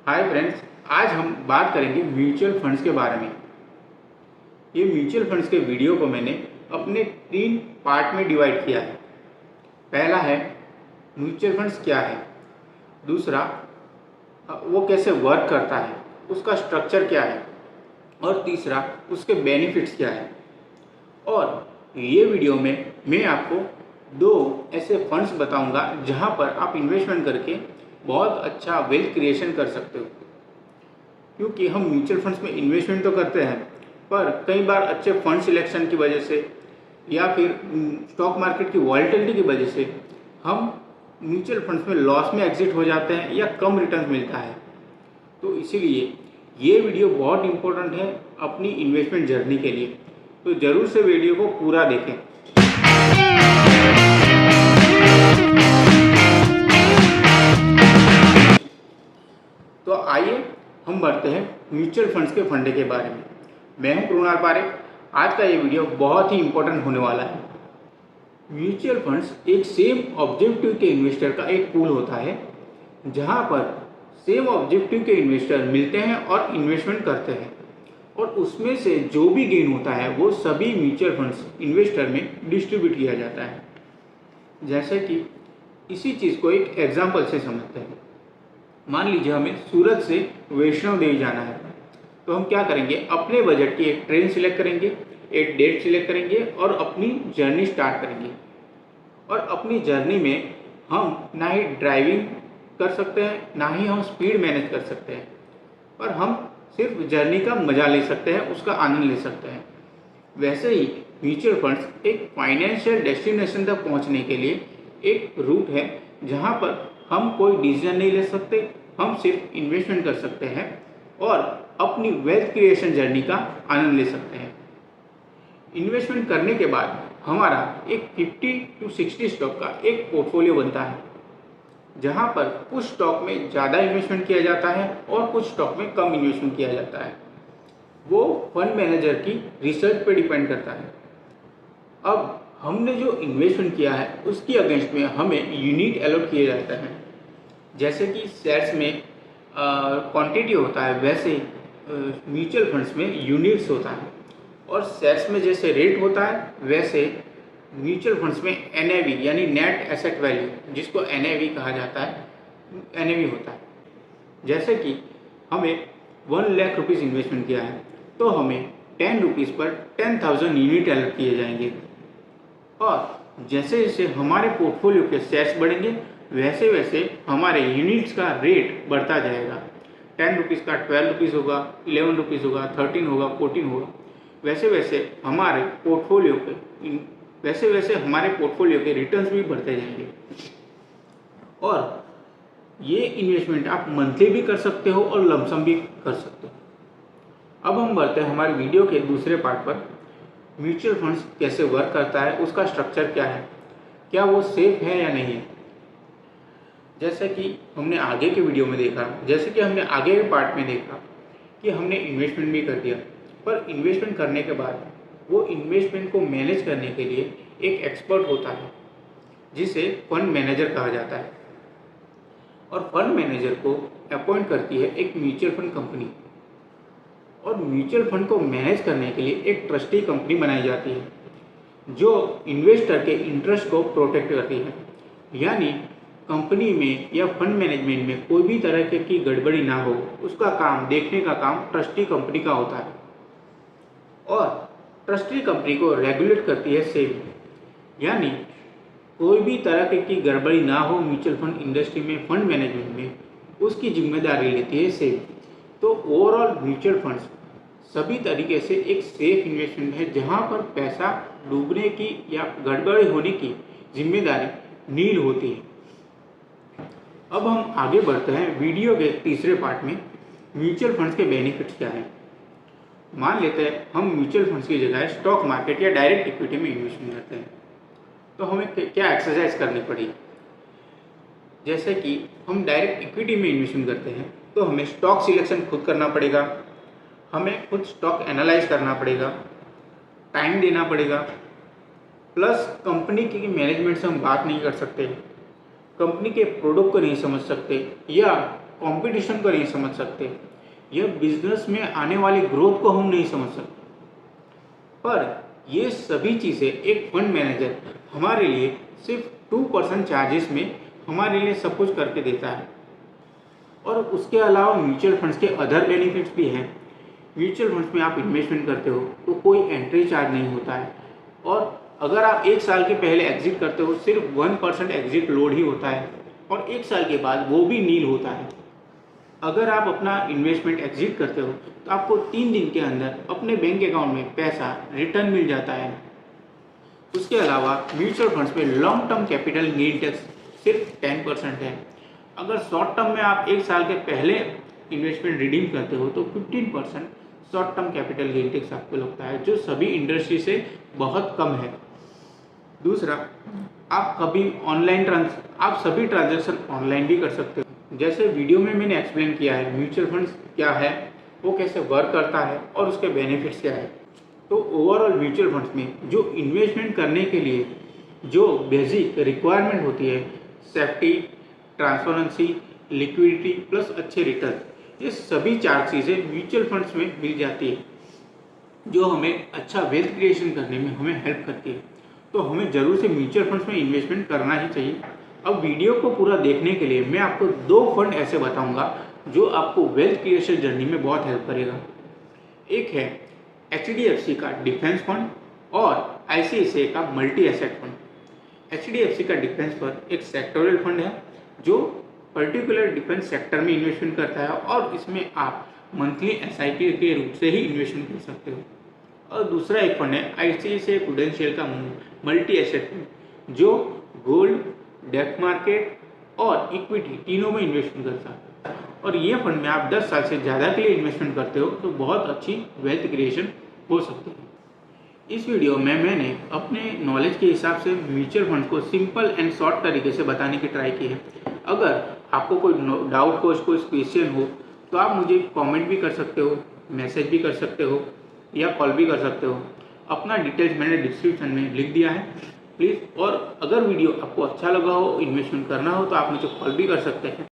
Hi friends, आज हम बात करेंगे म्यूचुअल फंड्स के बारे में। ये म्यूचुअल फंड्स के वीडियो को मैंने अपने 3 पार्ट में डिवाइड किया है। पहला है म्यूचुअल फंड्स क्या है, दूसरा वो कैसे वर्क करता है, उसका स्ट्रक्चर क्या है, और तीसरा उसके बेनिफिट्स क्या है। और ये वीडियो में मैं आपको 2 ऐसे फंड्स बताऊंगा जहां पर आप इन्वेस्टमेंट करके बहुत अच्छा वेल्थ क्रिएशन कर सकते हो। क्योंकि हम म्यूचुअल फंड्स में इन्वेस्टमेंट तो करते हैं, पर कई बार अच्छे फंड सिलेक्शन की वजह से या फिर स्टॉक मार्केट की वॉलेटिलिटी की वजह से हम म्यूचुअल फंड्स में लॉस में एग्जिट हो जाते हैं या कम रिटर्न मिलता है। तो इसीलिए ये वीडियो बहुत इंपॉर्टेंट है अपनी इन्वेस्टमेंट जर्नी के लिए। तो ज़रूर से वीडियो को पूरा देखें। तो आइए हम बढ़ते हैं म्यूचुअल फंड्स के फंडे के बारे में। मैं हूं कृणाल पारेख। आज का ये वीडियो बहुत ही इंपॉर्टेंट होने वाला है। म्यूचुअल फंड्स एक सेम ऑब्जेक्टिव के इन्वेस्टर का एक पूल होता है, जहां पर सेम ऑब्जेक्टिव के इन्वेस्टर मिलते हैं और इन्वेस्टमेंट करते हैं, और उसमें से जो भी गेन होता है वो सभी म्यूचुअल फंड्स इन्वेस्टर में डिस्ट्रीब्यूट किया जाता है। जैसे कि इसी चीज़ को एक एग्जाम्पल से समझते हैं। मान लीजिए हमें सूरत से वैष्णो देवी जाना है, तो हम क्या करेंगे, अपने बजट की एक ट्रेन सिलेक्ट करेंगे, एक डेट सिलेक्ट करेंगे और अपनी जर्नी स्टार्ट करेंगे। और अपनी जर्नी में हम ना ही ड्राइविंग कर सकते हैं, ना ही हम स्पीड मैनेज कर सकते हैं, पर हम सिर्फ जर्नी का मजा ले सकते हैं, उसका आनंद ले सकते हैं। वैसे ही म्यूचुअल फंड्स एक फाइनेंशियल डेस्टिनेशन तक पहुंचने के लिए एक रूट है, जहां पर हम कोई डिसीजन नहीं ले सकते, हम सिर्फ इन्वेस्टमेंट कर सकते हैं और अपनी वेल्थ क्रिएशन जर्नी का आनंद ले सकते हैं। इन्वेस्टमेंट करने के बाद हमारा एक 50 to 60 स्टॉक का एक पोर्टफोलियो बनता है, जहां पर कुछ स्टॉक में ज़्यादा इन्वेस्टमेंट किया जाता है और कुछ स्टॉक में कम इन्वेस्टमेंट किया जाता है। वो फंड मैनेजर की रिसर्च पे डिपेंड करता है। अब हमने जो इन्वेस्टमेंट किया है उसकी अगेंस्ट में हमें यूनिट अलॉट किए जाते हैं। जैसे कि शेयर्स में क्वांटिटी होता है, वैसे म्यूचुअल फंड्स में यूनिट्स होता है। और शेयर्स में जैसे रेट होता है, वैसे म्यूचुअल फंड्स में एनएवी यानी नेट एसेट वैल्यू, जिसको एनएवी कहा जाता है, एनएवी होता है। जैसे कि हमें 1 लाख रुपीज़ इन्वेस्टमेंट किया है, तो हमें 10 रुपीज़ पर 10,000 यूनिट अलॉट किए जाएंगे। और जैसे जैसे हमारे पोर्टफोलियो के शेयर्स बढ़ेंगे, वैसे वैसे हमारे यूनिट्स का रेट बढ़ता जाएगा। 10 रुपीज़ का 12 रुपीज़ होगा, 11 रुपीज़ होगा, 13 होगा, 14 होगा। वैसे वैसे हमारे पोर्टफोलियो के रिटर्न्स भी बढ़ते जाएंगे। और ये इन्वेस्टमेंट आप मंथली भी कर सकते हो और लमसम भी कर सकते हो। अब हम बढ़ते हैं हमारे वीडियो के दूसरे पार्ट पर। म्यूचुअल फंड्स कैसे वर्क करता है, उसका स्ट्रक्चर क्या है, क्या वो सेफ है या नहीं है। जैसे कि हमने आगे के वीडियो में देखा, जैसे कि हमने आगे के पार्ट में देखा कि हमने इन्वेस्टमेंट भी कर दिया, पर इन्वेस्टमेंट करने के बाद वो इन्वेस्टमेंट को मैनेज करने के लिए एक एक्सपर्ट होता है, जिसे फंड मैनेजर कहा जाता है। और फंड मैनेजर को अपॉइंट करती है एक म्यूचुअल फंड कंपनी। और म्यूचुअल फंड को मैनेज करने के लिए एक ट्रस्टी कंपनी बनाई जाती है, जो इन्वेस्टर के इंटरेस्ट को प्रोटेक्ट करती है। यानी कंपनी में या फंड मैनेजमेंट में कोई भी तरह की गड़बड़ी ना हो, उसका काम देखने का काम ट्रस्टी कंपनी का होता है। और ट्रस्टी कंपनी को रेगुलेट करती है सेबी, यानी कोई भी तरह की गड़बड़ी ना हो म्यूचुअल फंड इंडस्ट्री में, फंड मैनेजमेंट में, उसकी जिम्मेदारी लेती है सेबी। तो ओवरऑल म्यूचुअल फंड्स सभी तरीके से एक सेफ इन्वेस्टमेंट है, जहां पर पैसा डूबने की या गड़बड़ी होने की जिम्मेदारी नील होती है। अब हम आगे बढ़ते हैं वीडियो के तीसरे पार्ट में। म्यूचुअल फंड्स के बेनिफिट्स क्या हैं। मान लेते हैं हम म्यूचुअल फंड्स की जगह स्टॉक मार्केट या डायरेक्ट इक्विटी में इन्वेस्टमेंट करते हैं, तो हमें क्या एक्सरसाइज करनी पड़ेगी। जैसे कि हम डायरेक्ट इक्विटी में इन्वेस्टमेंट करते हैं, तो हमें स्टॉक सिलेक्शन खुद करना पड़ेगा, हमें खुद स्टॉक एनालाइज करना पड़ेगा, टाइम देना पड़ेगा, प्लस कंपनी की मैनेजमेंट से हम बात नहीं कर सकते, कंपनी के प्रोडक्ट को नहीं समझ सकते, या कंपटीशन को नहीं समझ सकते, यह बिजनेस में आने वाली ग्रोथ को हम नहीं समझ सकते। पर ये सभी चीज़ें एक फंड मैनेजर हमारे लिए सिर्फ 2% चार्जेस में हमारे लिए सब कुछ करके देता है। और उसके अलावा म्यूचुअल फंड्स के अदर बेनिफिट्स भी हैं। म्यूचुअल फंड्स में आप इन्वेस्टमेंट करते हो तो कोई एंट्री चार्ज नहीं होता है, और अगर आप 1 साल के पहले एग्जिट करते हो सिर्फ 1% एग्जिट लोड ही होता है, और 1 साल के बाद वो भी नील होता है। अगर आप अपना इन्वेस्टमेंट एग्जिट करते हो तो आपको 3 दिन के अंदर अपने बैंक अकाउंट में पैसा रिटर्न मिल जाता है। उसके अलावा म्यूचुअल फंड्स में long term capital gain tax सिर्फ 10% है। अगर शॉर्ट टर्म में आप 1 साल के पहले इन्वेस्टमेंट रिडीम करते हो तो 15% short term capital gain tax आपको लगता है, जो सभी इंडस्ट्री से बहुत कम है। दूसरा, आप सभी ट्रांजैक्शन ऑनलाइन भी कर सकते हो। जैसे वीडियो में मैंने एक्सप्लेन किया है म्यूचुअल फंड्स क्या है, वो कैसे वर्क करता है और उसके बेनिफिट्स क्या है। तो ओवरऑल म्यूचुअल फंड्स में जो इन्वेस्टमेंट करने के लिए जो बेसिक रिक्वायरमेंट होती है, सेफ्टी, ट्रांसपेरेंसी, लिक्विडिटी प्लस अच्छे रिटर्न, ये सभी 4 चीज़ें म्यूचुअल फंड्स में मिल जाती है, जो हमें अच्छा वेल्थ क्रिएशन करने में हमें हेल्प करती है। तो हमें ज़रूर से म्यूचुअल फंड्स में इन्वेस्टमेंट करना ही चाहिए। अब वीडियो को पूरा देखने के लिए मैं आपको 2 फंड ऐसे बताऊंगा जो आपको वेल्थ क्रिएशन जर्नी में बहुत हेल्प करेगा। एक है HDFC का डिफेंस फंड और ICICI का मल्टी एसेट फंड। HDFC का डिफेंस फंड एक सेक्टोरल फंड है जो पर्टिकुलर डिफेंस सेक्टर में इन्वेस्टमेंट करता है, और इसमें आप मंथली SIP के रूप से ही इन्वेस्टमेंट कर सकते हो। और दूसरा एक फंड है ICICI प्रूडेंशियल का मल्टी एसेट फंड, जो गोल्ड, डेट मार्केट और इक्विटी तीनों में इन्वेस्टमेंट करता है। और ये फंड में आप 10 साल से ज़्यादा के लिए इन्वेस्टमेंट करते हो तो बहुत अच्छी वेल्थ क्रिएशन हो सकती है। इस वीडियो में मैंने अपने नॉलेज के हिसाब से म्यूचुअल फंड को सिंपल एंड शॉर्ट तरीके से बताने की ट्राई की है। अगर आपको कोई डाउट हो, कोई क्वेश्चन हो, तो आप मुझे कमेंट भी कर सकते हो, मैसेज भी कर सकते हो या कॉल भी कर सकते हो। अपना डिटेल्स मैंने डिस्क्रिप्शन में लिख दिया है प्लीज़। और अगर वीडियो आपको अच्छा लगा हो, इन्वेस्टमेंट करना हो, तो आप मुझे कॉल भी कर सकते हैं।